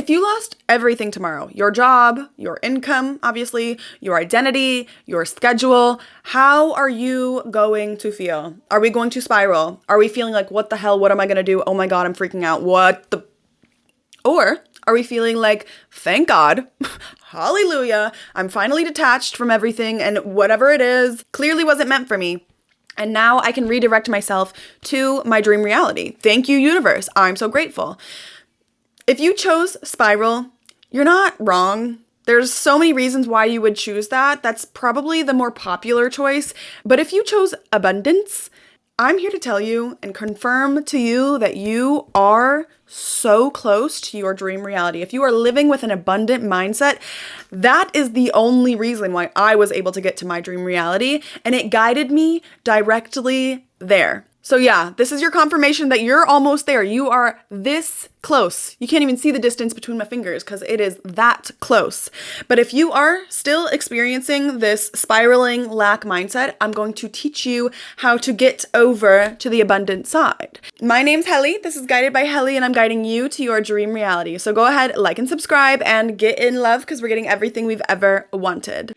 If you lost everything tomorrow, your job, your income, obviously, your identity, your schedule, how are you going to feel? Are we going to spiral? Are we feeling like, what the hell? What am I going to do? Oh my God, I'm freaking out. What the? Or are we feeling like, thank God, hallelujah, I'm finally detached from everything and whatever it is clearly wasn't meant for me. And now I can redirect myself to my dream reality. Thank you, universe. I'm so grateful. If you chose spiral, you're not wrong. There's so many reasons why you would choose that. That's probably the more popular choice. But if you chose abundance, I'm here to tell you and confirm to you that you are so close to your dream reality. If you are living with an abundant mindset, that is the only reason why I was able to get to my dream reality, and it guided me directly there. So yeah, this is your confirmation that you're almost there. You are this close. You can't even see the distance between my fingers because it is that close. But if you are still experiencing this spiraling lack mindset, I'm going to teach you how to get over to the abundant side. My name's Helly. This is Guided by Helly, and I'm guiding you to your dream reality. So go ahead, like and subscribe, and get in love because we're getting everything we've ever wanted.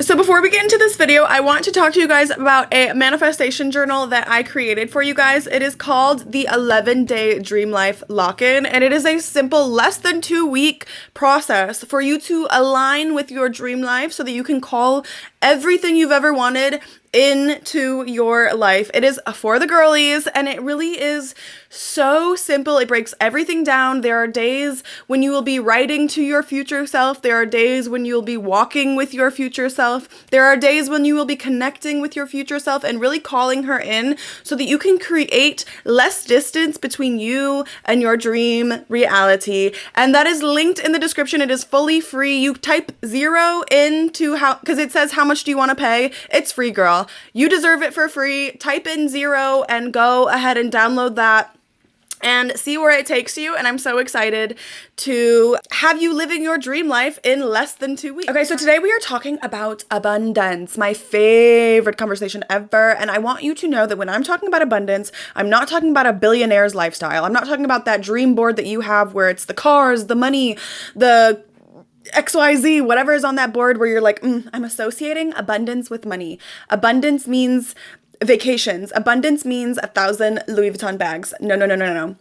So before we get into this video, I want to talk to you guys about a manifestation journal that I created for you guys. It is called the 11-Day Dream Life Lock-In, and it is a simple, less than 2-week process for you to align with your dream life so that you can call everything you've ever wanted into your life. It is for the girlies, and it really is so simple. It breaks everything down. There are days when you will be writing to your future self. There are days when you'll be walking with your future self. There are days when you will be connecting with your future self and really calling her in so that you can create less distance between you and your dream reality. And that is linked in the description. It is fully free. You type 0 into because it says how much do you want to pay. It's free, girl. You deserve it for free. Type in 0 and go ahead and download that and see where it takes you. And I'm so excited to have you living your dream life in less than 2 weeks. Okay, so today we are talking about abundance, my favorite conversation ever. And I want you to know that when I'm talking about abundance, I'm not talking about a billionaire's lifestyle. I'm not talking about that dream board that you have where it's the cars, the money, the XYZ, whatever is on that board where you're like, I'm associating abundance with money. Abundance means vacations. Abundance means 1,000 Louis Vuitton bags. No.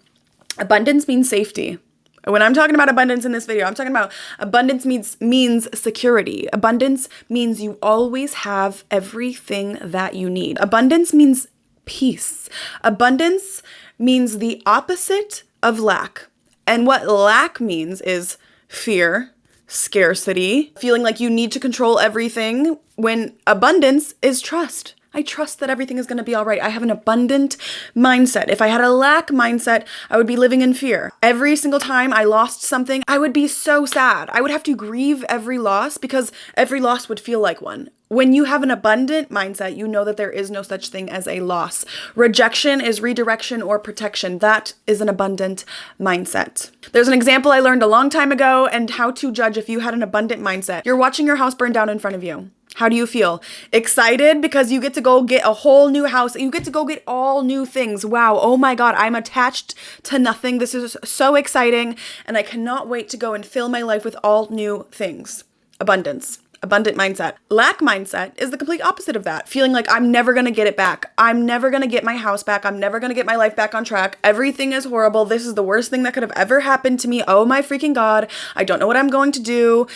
Abundance means safety. When I'm talking about abundance in this video, I'm talking about abundance means security. Abundance means you always have everything that you need. Abundance means peace. Abundance means the opposite of lack. And what lack means is fear, scarcity, feeling like you need to control everything, when abundance is trust. I trust that everything is going to be all right. I have an abundant mindset. If I had a lack mindset, I would be living in fear. Every single time I lost something, I would be so sad. I would have to grieve every loss because every loss would feel like one. When you have an abundant mindset, you know that there is no such thing as a loss. Rejection is redirection or protection. That is an abundant mindset. There's an example I learned a long time ago and how to judge if you had an abundant mindset. You're watching your house burn down in front of you. How do you feel? Excited because you get to go get a whole new house. You get to go get all new things. Wow. Oh my God. I'm attached to nothing. This is so exciting. And I cannot wait to go and fill my life with all new things. Abundance. Abundant mindset. Lack mindset is the complete opposite of that. Feeling like I'm never going to get it back. I'm never going to get my house back. I'm never going to get my life back on track. Everything is horrible. This is the worst thing that could have ever happened to me. Oh my freaking God. I don't know what I'm going to do.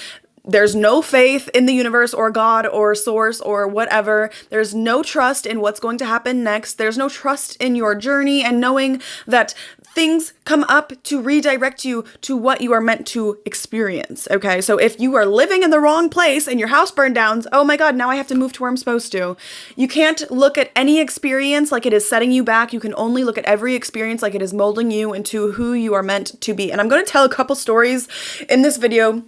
There's no faith in the universe or God or source or whatever. There's no trust in what's going to happen next. There's no trust in your journey and knowing that things come up to redirect you to what you are meant to experience. Okay, so if you are living in the wrong place and your house burned down, oh my God, now I have to move to where I'm supposed to. You can't look at any experience like it is setting you back. You can only look at every experience like it is molding you into who you are meant to be. And I'm going to tell a couple stories in this video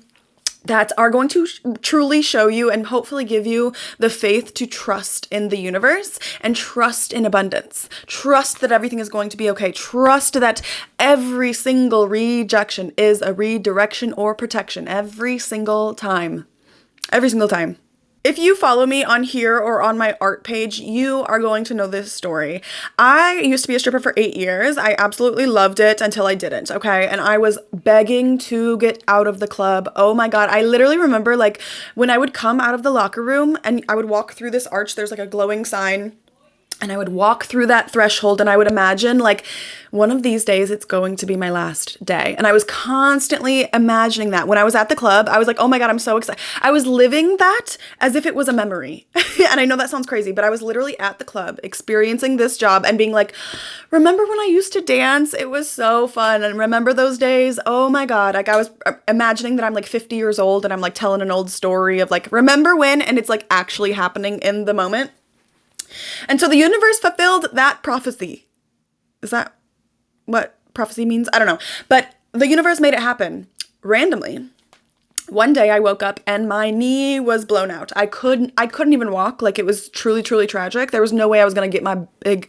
that are going to truly show you and hopefully give you the faith to trust in the universe and trust in abundance. Trust that everything is going to be okay. Trust that every single rejection is a redirection or protection every single time. Every single time. If you follow me on here or on my art page, you are going to know this story. I used to be a stripper for 8 years. I absolutely loved it until I didn't, okay? And I was begging to get out of the club. Oh my God. I literally remember like when I would come out of the locker room and I would walk through this arch, there's like a glowing sign. And I would walk through that threshold and I would imagine like one of these days it's going to be my last day. And I was constantly imagining that. When I was at the club, I was like, oh my God, I'm so excited. I was living that as if it was a memory. And I know that sounds crazy, but I was literally at the club experiencing this job and being like, remember when I used to dance? It was so fun. And remember those days? Oh my God. Like I was imagining that I'm like 50 years old and I'm like telling an old story of like, remember when? And it's like actually happening in the moment. And so the universe fulfilled that prophecy. Is that what prophecy means? I don't know. But the universe made it happen randomly. One day I woke up and my knee was blown out. I couldn't even walk. Like it was truly, truly tragic. There was no way I was going to get my big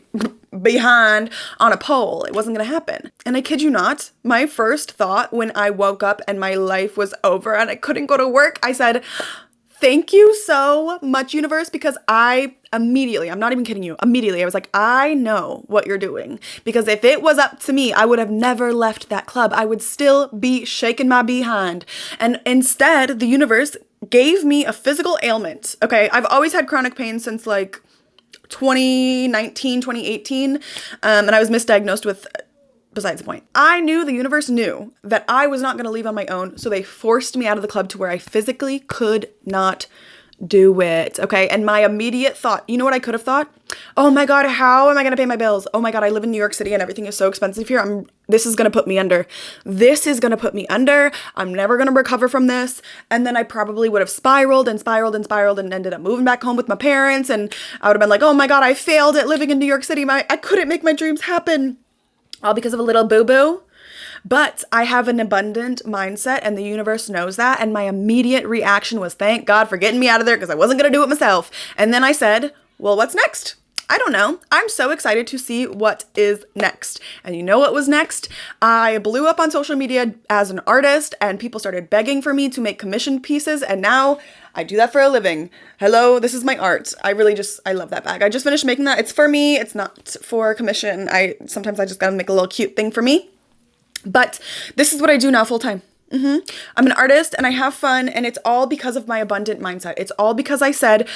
behind on a pole. It wasn't going to happen. And I kid you not, my first thought when I woke up and my life was over and I couldn't go to work, I said, thank you so much, universe, because I'm not even kidding you, immediately, I was like, I know what you're doing. Because if it was up to me, I would have never left that club. I would still be shaking my behind. And instead, the universe gave me a physical ailment. Okay, I've always had chronic pain since like 2019, 2018, and I was misdiagnosed with besides the point. I knew the universe knew that I was not going to leave on my own, so they forced me out of the club to where I physically could not do it, okay? And my immediate thought, you know what I could have thought? Oh my God, how am I going to pay my bills? Oh my God, I live in New York City and everything is so expensive here. This is going to put me under. This is going to put me under. I'm never going to recover from this. And then I probably would have spiraled and spiraled and spiraled and ended up moving back home with my parents. And I would have been like, oh my God, I failed at living in New York City. I couldn't make my dreams happen. All because of a little boo-boo. But I have an abundant mindset and the universe knows that. And my immediate reaction was, thank God for getting me out of there because I wasn't going to do it myself. And then I said, well, what's next? I don't know. I'm so excited to see what is next. And you know what was next? I blew up on social media as an artist and people started begging for me to make commissioned pieces. And now I do that for a living. Hello, this is my art. I love that bag. I just finished making that. It's for me. It's not for commission. Sometimes I just gotta make a little cute thing for me. But this is what I do now full time. I'm an artist and I have fun and it's all because of my abundant mindset. It's all because I said,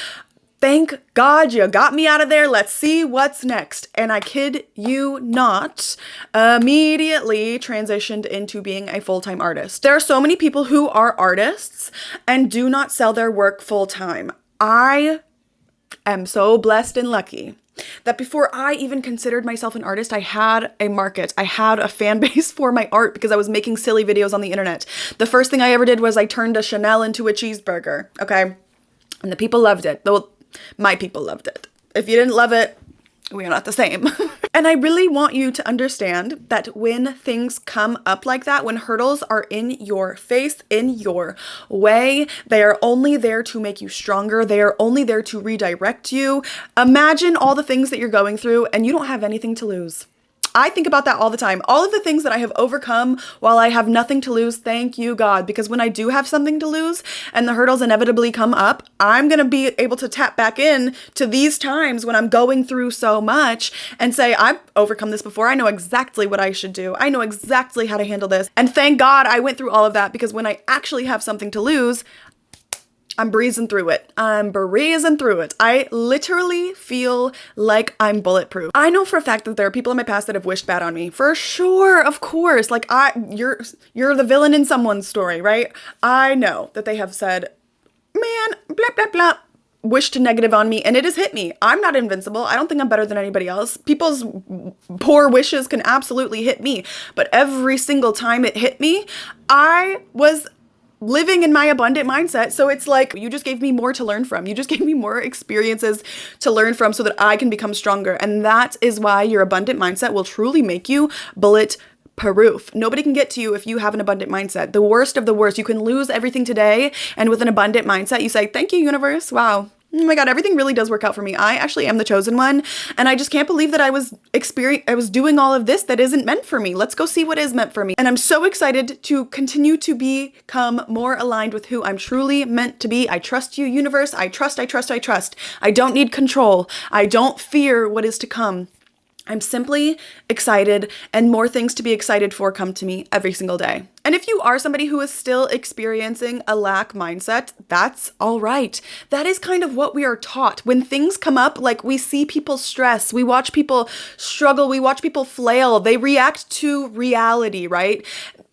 thank God you got me out of there. Let's see what's next. And I kid you not, immediately transitioned into being a full-time artist. There are so many people who are artists and do not sell their work full-time. I am so blessed and lucky that before I even considered myself an artist, I had a market. I had a fan base for my art because I was making silly videos on the internet. The first thing I ever did was I turned a Chanel into a cheeseburger, okay? And the people loved it. My people loved it. If you didn't love it, we are not the same. And I really want you to understand that when things come up like that, when hurdles are in your face, in your way, they are only there to make you stronger. They are only there to redirect you. Imagine all the things that you're going through and you don't have anything to lose. I think about that all the time. All of the things that I have overcome while I have nothing to lose, thank you, God. Because when I do have something to lose and the hurdles inevitably come up, I'm going to be able to tap back in to these times when I'm going through so much and say, I've overcome this before. I know exactly what I should do. I know exactly how to handle this. And thank God I went through all of that because when I actually have something to lose, I'm breezing through it. I literally feel like I'm bulletproof. I know for a fact that there are people in my past that have wished bad on me. For sure, of course. Like you're the villain in someone's story, right? I know that they have said, man, blah, blah, blah, wished negative on me, and it has hit me. I'm not invincible. I don't think I'm better than anybody else. People's poor wishes can absolutely hit me. But every single time it hit me, I was living in my abundant mindset. So it's like, you just gave me more to learn from. You just gave me more experiences to learn from so that I can become stronger. And that is why your abundant mindset will truly make you bulletproof. Nobody can get to you if you have an abundant mindset. The worst of the worst, you can lose everything today. And with an abundant mindset, you say, thank you, universe. Wow. Oh my God, everything really does work out for me. I actually am the chosen one. And I just can't believe that I was doing all of this that isn't meant for me. Let's go see what is meant for me. And I'm so excited to continue to become more aligned with who I'm truly meant to be. I trust you, universe. I trust. I don't need control. I don't fear what is to come. I'm simply excited, and more things to be excited for come to me every single day. And if you are somebody who is still experiencing a lack mindset, that's all right. That is kind of what we are taught. When things come up, like we see people stress, we watch people struggle, we watch people flail, they react to reality, right?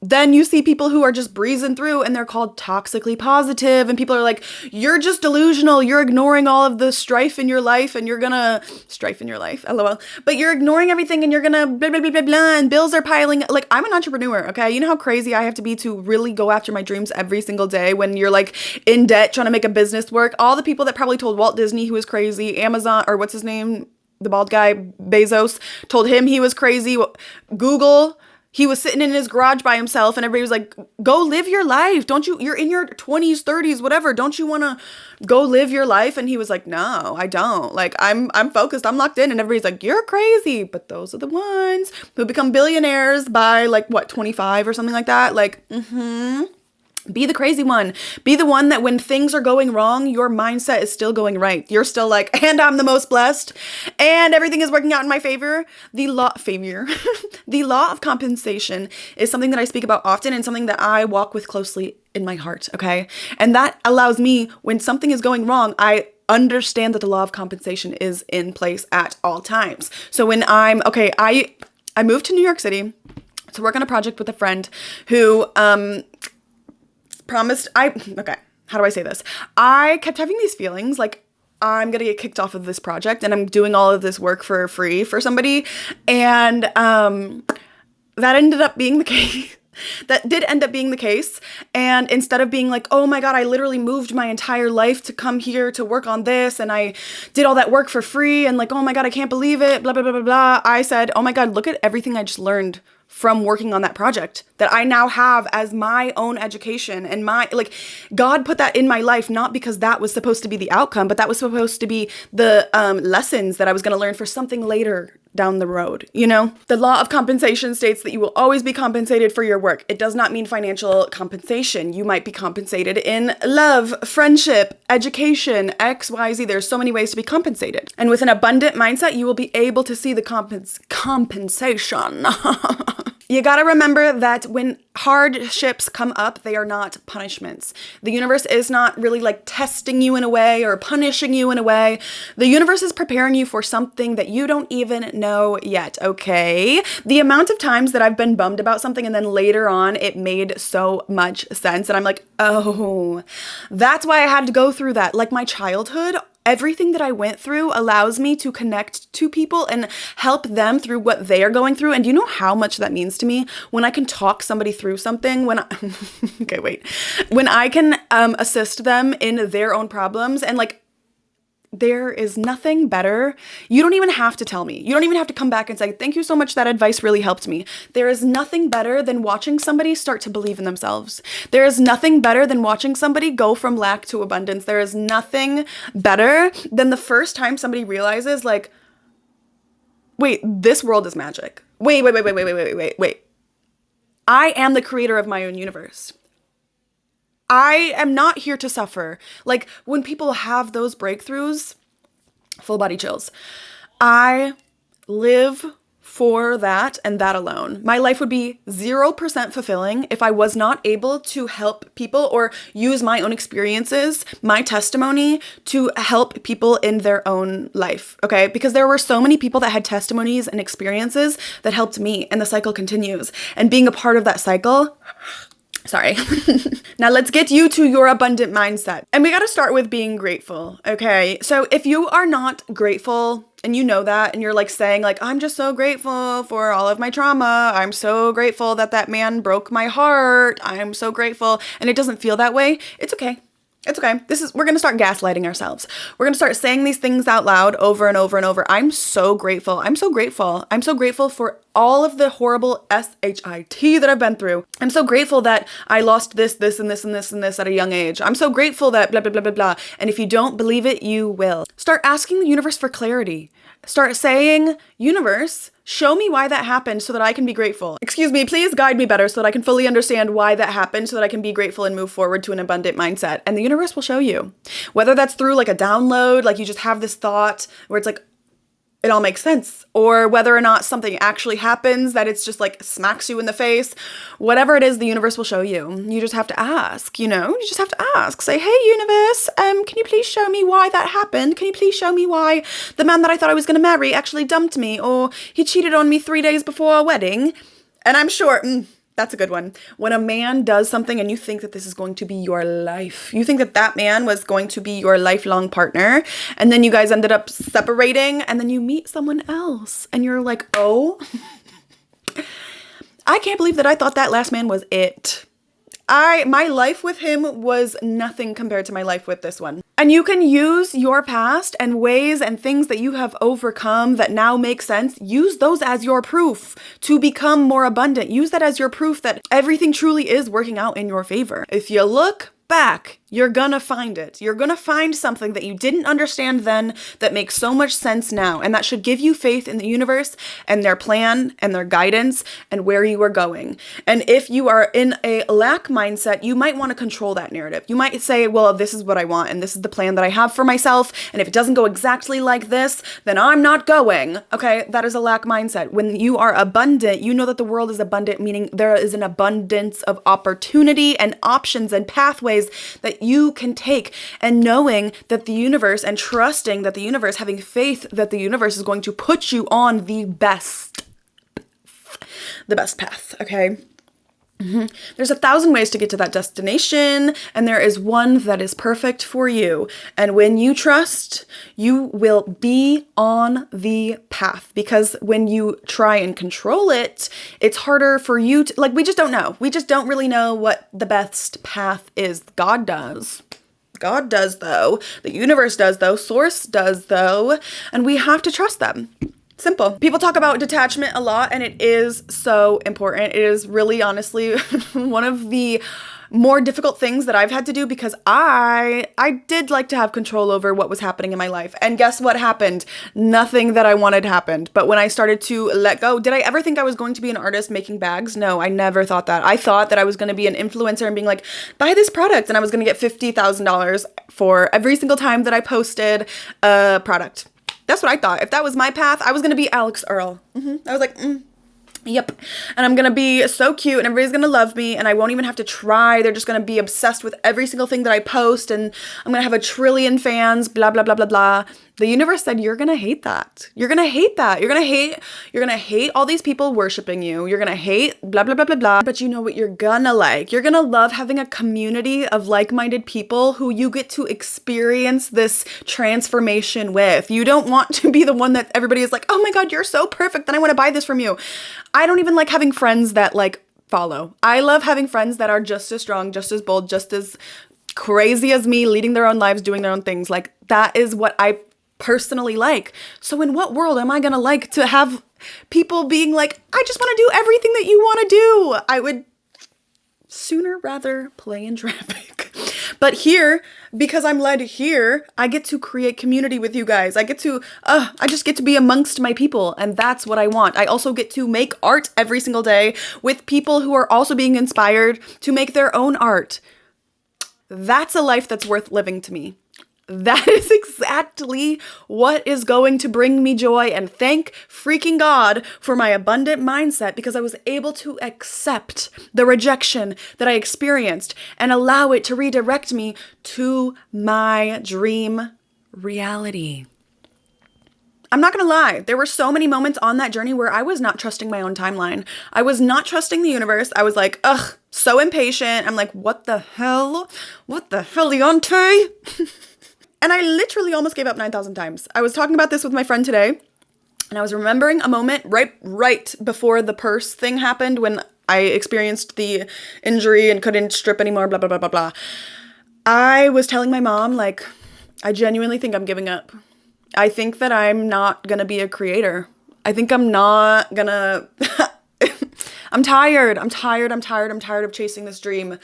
Then you see people who are just breezing through and they're called toxically positive, and people are like, you're just delusional, you're ignoring all of the strife in your life and you're gonna, strife in your life, LOL, but you're ignoring everything and you're gonna blah, blah, blah, blah, blah, and bills are piling. Like, I'm an entrepreneur, okay? You know how crazy I have to be to really go after my dreams every single day when you're like in debt trying to make a business work. All the people that probably told Walt Disney he was crazy, Amazon, or what's his name? The bald guy, Bezos, told him he was crazy. Google, he was sitting in his garage by himself and everybody was like, go live your life. Don't you, you're in your 20s, 30s, whatever. Don't you want to go live your life? And he was like, no, I don't. Like, I'm focused, I'm locked in. And everybody's like, you're crazy. But those are the ones who become billionaires by like, what, 25 or something like that? Like, be the crazy one. Be the one that when things are going wrong, your mindset is still going right. You're still like, and I'm the most blessed and everything is working out in my favor. The law of compensation is something that I speak about often and something that I walk with closely in my heart. Okay. And that allows me, when something is going wrong, I understand that the law of compensation is in place at all times. So when I moved to New York City to work on a project with a friend who, promised, how do I say this? I kept having these feelings like I'm gonna get kicked off of this project and I'm doing all of this work for free for somebody. And that ended up being the case. That did end up being the case. And instead of being like, oh my God, I literally moved my entire life to come here to work on this and I did all that work for free and like, oh my God, I can't believe it, blah, blah, blah, blah, blah. I said, oh my God, look at everything I just learned from working on that project that I now have as my own education and God put that in my life, not because that was supposed to be the outcome, but that was supposed to be the lessons that I was going to learn for something later down the road. You know, the law of compensation states that you will always be compensated for your work. It does not mean financial compensation. You might be compensated in love, friendship, education, XYZ. There's so many ways to be compensated. And with an abundant mindset, you will be able to see the compensation. You gotta remember that when hardships come up, they are not punishments. The universe is not really like testing you in a way or punishing you in a way. The universe is preparing you for something that you don't even know yet, okay? The amount of times that I've been bummed about something and then later on it made so much sense and I'm like, oh, that's why I had to go through that. Like my childhood, everything that I went through allows me to connect to people and help them through what they are going through. And do you know how much that means to me? When I can talk somebody through something, when I can assist them in their own problems and like, there is nothing better. You don't even have to tell me. You don't even have to come back and say, thank you so much. That advice really helped me. There is nothing better than watching somebody start to believe in themselves. There is nothing better than watching somebody go from lack to abundance. There is nothing better than the first time somebody realizes like, wait, this world is magic. Wait. I am the creator of my own universe. I am not here to suffer. Like when people have those breakthroughs, full body chills. I live for that and that alone. My life would be 0% fulfilling if I was not able to help people or use my own experiences, my testimony to help people in their own life, okay? Because there were so many people that had testimonies and experiences that helped me and the cycle continues. And being a part of that cycle, sorry. Now let's get you to your abundant mindset. And we got to start with being grateful, okay? So if you are not grateful and you know that and you're like saying like, I'm just so grateful for all of my trauma. I'm so grateful that that man broke my heart. I'm so grateful. And it doesn't feel that way. It's okay. It's okay. We're going to start gaslighting ourselves. We're going to start saying these things out loud over and over and over. I'm so grateful. I'm so grateful. I'm so grateful for all of the horrible SHIT that I've been through. I'm so grateful that I lost this, this, and this, and this, and this at a young age. I'm so grateful that blah, blah, blah, blah, blah. And if you don't believe it, you will. Start asking the universe for clarity. Start saying, universe, show me why that happened so that I can be grateful. Excuse me, please guide me better so that I can fully understand why that happened so that I can be grateful and move forward to an abundant mindset. And the universe will show you. Whether that's through like a download, like you just have this thought where it's like, it all makes sense, or whether or not something actually happens that it's just like smacks you in the face. Whatever it is, the universe will show you. You just have to ask, you just have to ask. Say, hey, universe, can you please show me why that happened? Can you please show me why the man that I thought I was going to marry actually dumped me, or he cheated on me 3 days before our wedding? And I'm sure... that's a good one. When a man does something and you think that this is going to be your life, you think that that man was going to be your lifelong partner, and then you guys ended up separating, and then you meet someone else, and you're like, oh, I can't believe that I thought that last man was it. My life with him was nothing compared to my life with this one. And you can use your past and ways and things that you have overcome that now make sense. Use those as your proof to become more abundant. Use that as your proof that everything truly is working out in your favor. If you look back, you're gonna find it. You're gonna find something that you didn't understand then that makes so much sense now. And that should give you faith in the universe and their plan and their guidance and where you are going. And if you are in a lack mindset, you might want to control that narrative. You might say, well, this is what I want and this is the plan that I have for myself. And if it doesn't go exactly like this, then I'm not going. Okay, that is a lack mindset. When you are abundant, you know that the world is abundant, meaning there is an abundance of opportunity and options and pathways that you can take, and knowing that the universe and trusting that the universe, having faith that the universe is going to put you on the best path, okay? There's 1,000 ways to get to that destination, and there is one that is perfect for you. And when you trust, you will be on the path, because when you try and control it, it's harder for you to, like, we just don't know. We just don't really know what the best path is. God does. God does, though. The universe does, though. Source does, though. And we have to trust them. Simple. People talk about detachment a lot, and it is so important. It is really, honestly, one of the more difficult things that I've had to do, because I did like to have control over what was happening in my life. And guess what happened? Nothing that I wanted happened. But when I started to let go, did I ever think I was going to be an artist making bags? No, I never thought that. I thought that I was going to be an influencer and being like, buy this product, and I was going to get $50,000 for every single time that I posted a product. That's what I thought. If that was my path, I was going to be Alex Earl. I was like, yep. And I'm going to be so cute, and everybody's going to love me, and I won't even have to try. They're just going to be obsessed with every single thing that I post, and I'm going to have 1 trillion fans, blah, blah, blah, blah, blah. The universe said, you're going to hate that. You're going to hate that. You're going to hate all these people worshiping you. You're going to hate blah, blah, blah, blah, blah. But you know what you're going to like? You're going to love having a community of like-minded people who you get to experience this transformation with. You don't want to be the one that everybody is like, oh my God, you're so perfect, then I want to buy this from you. I don't even like having friends that like follow. I love having friends that are just as strong, just as bold, just as crazy as me, leading their own lives, doing their own things. Like, that is what I personally like. So in what world am I gonna like to have people being like, I just want to do everything that you want to do? I would sooner rather play in traffic. But here, because I'm led here, I get to create community with you guys. I just get to be amongst my people, and that's what I want. I also get to make art every single day with people who are also being inspired to make their own art. That's a life that's worth living to me. That is exactly what is going to bring me joy, and thank freaking God for my abundant mindset, because I was able to accept the rejection that I experienced and allow it to redirect me to my dream reality. I'm not gonna lie, there were so many moments on that journey where I was not trusting my own timeline. I was not trusting the universe. I was like, ugh, so impatient. I'm like, what the hell? What the hell, Leonte? And I literally almost gave up 9,000 times. I was talking about this with my friend today, and I was remembering a moment right before the purse thing happened, when I experienced the injury and couldn't strip anymore, blah, blah, blah, blah, blah. I was telling my mom, like, I genuinely think I'm giving up. I think that I'm not gonna be a creator. I think I'm not gonna. I'm tired. I'm tired. I'm tired. I'm tired of chasing this dream.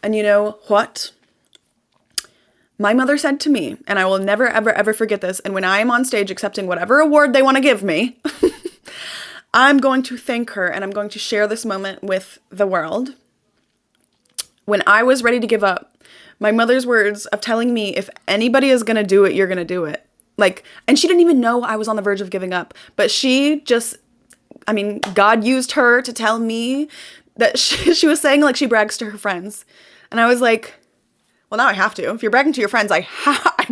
And you know what? My mother said to me, and I will never, ever, ever forget this, and when I am on stage accepting whatever award they want to give me, I'm going to thank her and I'm going to share this moment with the world. When I was ready to give up, my mother's words of telling me, if anybody is going to do it, you're going to do it. Like, and she didn't even know I was on the verge of giving up, but she just, I mean, God used her to tell me that she was saying, like, she brags to her friends. And I was like, well, now I have to. If you're bragging to your friends, I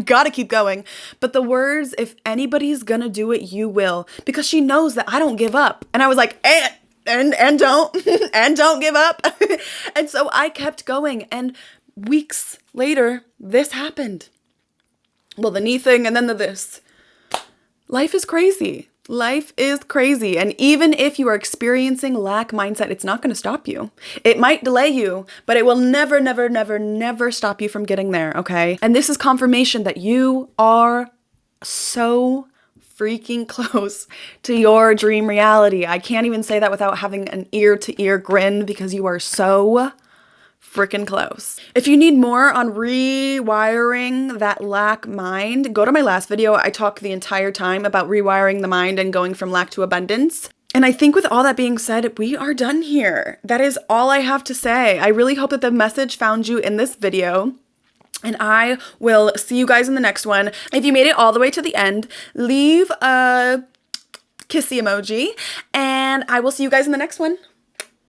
gotta keep going. But the words, if anybody's gonna do it, you will. Because she knows that I don't give up. And I was like, and don't, and don't give up. And so I kept going. And weeks later, this happened. Well, the knee thing and then the this. Life is crazy. Life is crazy. And even if you are experiencing lack mindset, it's not going to stop you. It might delay you, but it will never, never, never, never stop you from getting there, okay? And this is confirmation that you are so freaking close to your dream reality. I can't even say that without having an ear-to-ear grin because you are so freaking close. If you need more on rewiring that lack mind, go to my last video. I talk the entire time about rewiring the mind and going from lack to abundance. And I think with all that being said, we are done here. That is all I have to say. I really hope that the message found you in this video. And I will see you guys in the next one. If you made it all the way to the end, leave a kissy emoji. And I will see you guys in the next one.